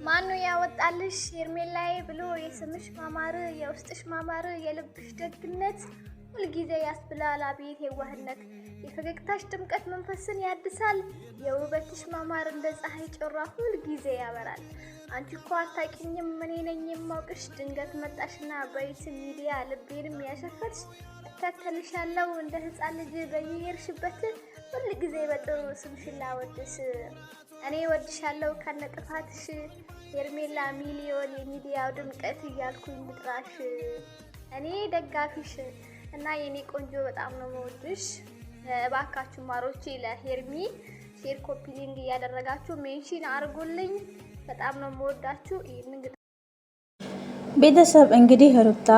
ማኑ ያወጣልሽ ሄርሜላዬ ብሎ የስምሽ ማማር የውስጥሽ ማማር የልብሽ ደግነት ሁልጊዜ ያስብላል። አቤት የዋህነት የፈገግታሽ ድምቀት መንፈስን ያድሳል። የውበትሽ ማማር እንደ ፀሐይ ጮራ ሁልጊዜ ያበራል። አንቺ እኮ አታውቂኝም እኔ ነኝ የማውቅሽ። ድንገት መጣሽና በዩት ሚዲያ ልቤንም ያሸፈትሽ። እከተልሻለሁ እንደ ሕፃን ልጅ በየሄድሽበት ሁልጊዜ በጥሩ ስምሽን ላወድስ። እኔ ወድሻለሁ ከነጥፋትሽ ሄርሜላ ሚሊዮን የሚዲያው ድምቀት እያልኩኝ ልጥራሽ። እኔ ደጋፊሽ እና የኔ ቆንጆ በጣም ነው መወድሽ። እባካችሁ ማሮቼ ለሄርሚ ሼር ኮፒ ሊንክ እያደረጋችሁ ሜንሽን አርጉልኝ። በጣም ነው መወዳችሁ። ቤተሰብ እንግዲህ ሩታ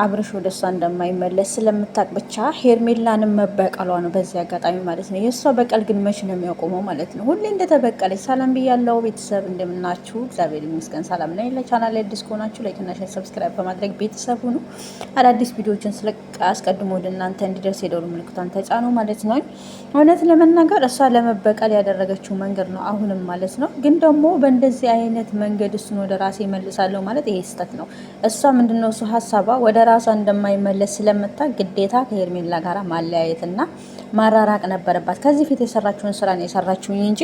አብርሽ ወደ እሷ እንደማይመለስ ስለምታቅ ብቻ ሄርሜላንም መበቀሏ ነው በዚህ አጋጣሚ ማለት ነው። የእሷ በቀል ግን መቼ ነው የሚያቆመው ማለት ነው? ሁሌ እንደተበቀለች። ሰላም ብያለው ቤተሰብ፣ እንደምናችሁ? እግዚአብሔር ይመስገን ሰላም ነኝ። ለቻናል ላይ አዲስ ከሆናችሁ ላይክ እና ሼር ሰብስክራይብ በማድረግ ቤተሰብ ሁኑ። አዳዲስ ቪዲዮዎችን ስለቅ አስቀድሞ ወደ እናንተ እንዲደርስ የደወል ምልክቷን ተጫኑ ማለት ነው። እውነት ለመናገር እሷ ለመበቀል ያደረገችው መንገድ ነው አሁንም ማለት ነው። ግን ደግሞ በእንደዚህ አይነት መንገድ እሱን ወደ ራሴ መልሳለሁ ማለት ይሄ ስህተት ነው። እሷ ምንድነው እሱ ሀሳቧ ወደ ራሷ እንደማይመለስ ስለምታውቅ ግዴታ ከሄርሜላ ጋር ማለያየትና ማራራቅ ነበረባት። ከዚህ ፊት የሰራችውን ስራ ነው የሰራችው እንጂ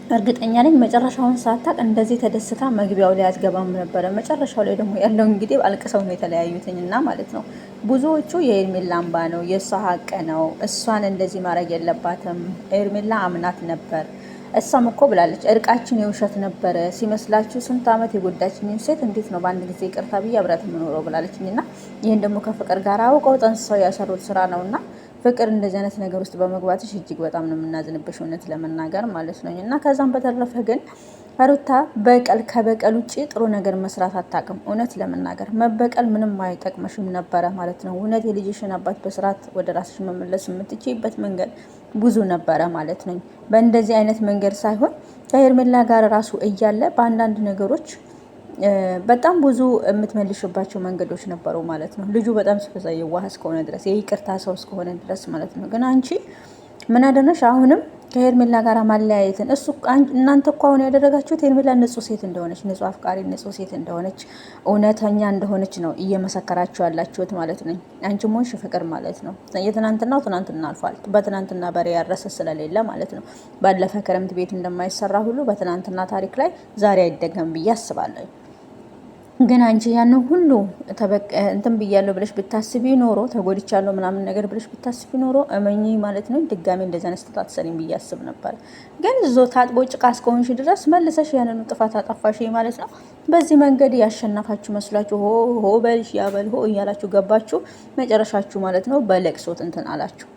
እርግጠኛ ነኝ መጨረሻውን ሳታውቅ እንደዚህ ተደስታ መግቢያው ላይ አትገባም ነበረ። መጨረሻው ላይ ደግሞ ያለው እንግዲህ አልቅሰው ነው የተለያዩትኝና ማለት ነው። ብዙዎቹ የሄርሜላ አምባ ነው የእሷ ሀቅ ነው። እሷን እንደዚህ ማድረግ የለባትም። ሄርሜላ አምናት ነበር። እሷም እኮ ብላለች እርቃችን የውሸት ነበረ ሲመስላችሁ ስንት ዓመት የጎዳችኝን ሴት እንዴት ነው በአንድ ጊዜ ይቅርታ ብዬ አብረት የምኖረው ብላለችኝ። እና ይህን ደግሞ ከፍቅር ጋር አውቀው ጠንስሰው ያሰሩት ስራ ነው። እና ፍቅር እንደዚህ አይነት ነገር ውስጥ በመግባትሽ እጅግ በጣም ነው የምናዝንብሽ እውነት ለመናገር ማለት ነው። እና ከዛም በተረፈ ግን ሩታ በቀል ከበቀል ውጭ ጥሩ ነገር መስራት አታውቅም። እውነት ለመናገር መበቀል ምንም አይጠቅምሽም ነበረ ማለት ነው። እውነት የልጅሽን አባት በስርዓት ወደ ራስሽ መመለስ የምትችይበት መንገድ ብዙ ነበረ ማለት ነው። በእንደዚህ አይነት መንገድ ሳይሆን ከሄርሜላ ጋር ራሱ እያለ በአንዳንድ ነገሮች በጣም ብዙ የምትመልሽባቸው መንገዶች ነበሩ ማለት ነው። ልጁ በጣም ስበዛ የዋህ እስከሆነ ድረስ የይቅርታ ሰው እስከሆነ ድረስ ማለት ነው። ግን አንቺ ምን አደረሽ? አሁንም ከሄርሜላ ጋር ማለያየትን እሱ እናንተ እኮ አሁን ያደረጋችሁት ሄርሜላ ንጹህ ሴት እንደሆነች፣ ንጹህ አፍቃሪ፣ ንጹህ ሴት እንደሆነች፣ እውነተኛ እንደሆነች ነው እየመሰከራችሁ ያላችሁት ማለት ነው። አንቺ ሞንሽ ፍቅር ማለት ነው። የትናንትናው ትናንትና አልፏል። በትናንትና በሬ ያረሰ ስለሌለ ማለት ነው። ባለፈ ክረምት ቤት እንደማይሰራ ሁሉ በትናንትና ታሪክ ላይ ዛሬ አይደገም ብዬ አስባለሁ። ግን አንቺ ያንን ሁሉ እንትን ብያለሁ ብለሽ ብታስቢ ኖሮ ተጎድቻለሁ ምናምን ነገር ብለሽ ብታስቢ ኖሮ እመኚ ማለት ነው ድጋሜ እንደዛ ነስተት አትሰሪም ብዬ አስብ ነበር። ግን ታጥቦ ጭቃ እስከሆንሽ ድረስ መልሰሽ ያንኑ ጥፋት አጠፋሽ ማለት ነው። በዚህ መንገድ ያሸነፋችሁ መስላችሁ ሆ በልሽ ያበል ሆ እያላችሁ ገባችሁ። መጨረሻችሁ ማለት ነው በለቅሶት እንትን አላችሁ።